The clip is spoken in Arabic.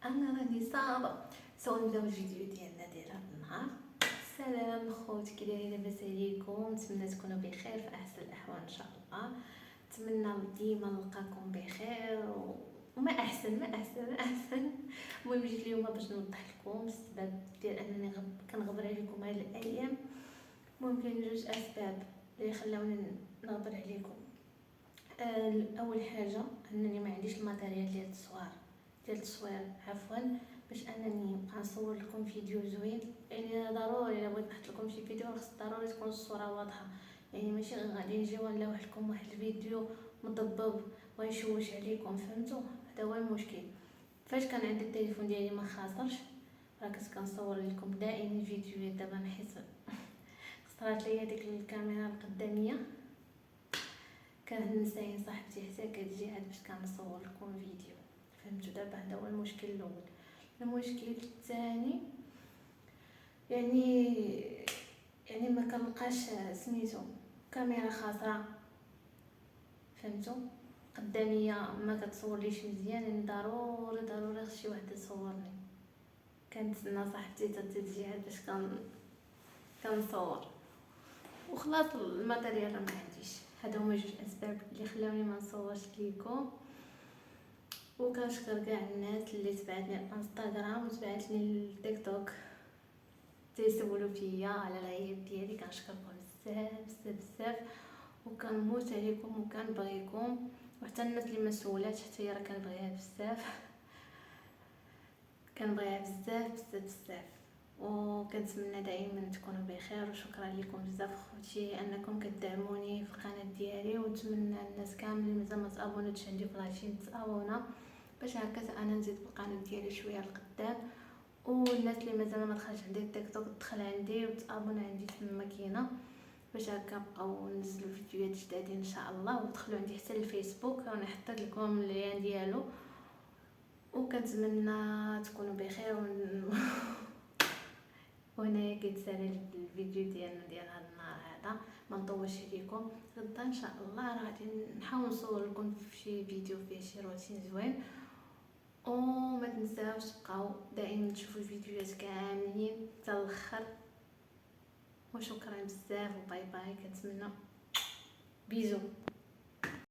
انا راني صابه. نبداو الفيديو ديالنا ديال هذا النهار. السلام خوت، كي دايرين؟ لاباس عليكم؟ نتمنى تكونوا بخير في احسن الاحوال ان شاء الله. نتمنى ديما نلقاكم بخير وما احسن ما احسن ما احسن. المهم جيت اليوم باش نوضح لكم السبب ديال انني كنغبر عليكم هاد الايام. ممكن جوج اسباب اللي خلاوني نغبر عليكم. اول حاجه انني ما عنديش الماتيريال ديال التصوير باش انني نبقى نصور لكم فيديو زوين. يعني ضروري الا بغيت نحط لكم شي فيديو خص ضروري تكون الصوره واضحه. يعني ماشي غادي نجيو نلوح لكم واحد الفيديو مضبب ويشوش عليكم، فهمتوا؟ هذا هو المشكل. فاش كان عندي التليفون ديالي ما خاسرش راه كنت كنصور لكم دائما فيديوهات. دابا نحس خسرات ليا ديك الكاميرا القداميه، كان نساين صاحبتي حتى كتجي عاد باش كنصور لكم فيديو، فهمتوا؟ دابا هذا هو المشكل الاول. المشكل الثاني يعني ما كنلقاش سميتو كاميرا خاسره، فهمتوا؟ قداميه ما كتصورليش مزيان، يعني ضروري خص شي واحد يصورني. كنتسنى صاحبتي حتى تجي عاد باش كنصور وخلاص. الماتيريال ما عنديش. هادو هما جوج اسباب اللي خلاوني ما نصورش ليكم. وكنشكر كاع الناس اللي تبعتني الانستغرام وتبعتني التيك توك تيسولوا فيا على العيب ديالي. كنشكركم بزاف بزاف بزاف وكنموت عليكم وكنبغيكم، وحتى الناس اللي ما سولاتش حتى هي راه كنبغيها بزاف بزاف بزاف بزاف. وكنتمنى دائما تكونوا بخير. وشكرا لكم بزاف خوتي انكم كتدعموني في القناه ديالي، ونتمنى الناس كامل اللي مازال ما تابوناتش عندي في لاشين تابونا باش هكا انا نزيد القناه ديالي شويه لقدام. والناس اللي مازال ما دخلش عندي التيك توك تدخل عندي وتابونا عندي تما كاينه باش هكا نبقاو ننزلوا فيديوهات جدادين ان شاء الله. ودخلوا عندي حتى الفيسبوك راني حطيت لكم اللين ديالو. وكنتمنى تكونوا بخير وهنايا كيتسالى الفيديو ديالنا ديال هذا النهار هذا. ما نطولش عليكم، غدا ان شاء الله راه غادي نحاول نصور لكم شي فيديو فيه شي روتين زوين. وما تنساوش تبقاو دائما تشوفوا الفيديوهات كاملين حتى الاخر. وشكرا بزاف وباي باي. كنتمنى بيزو.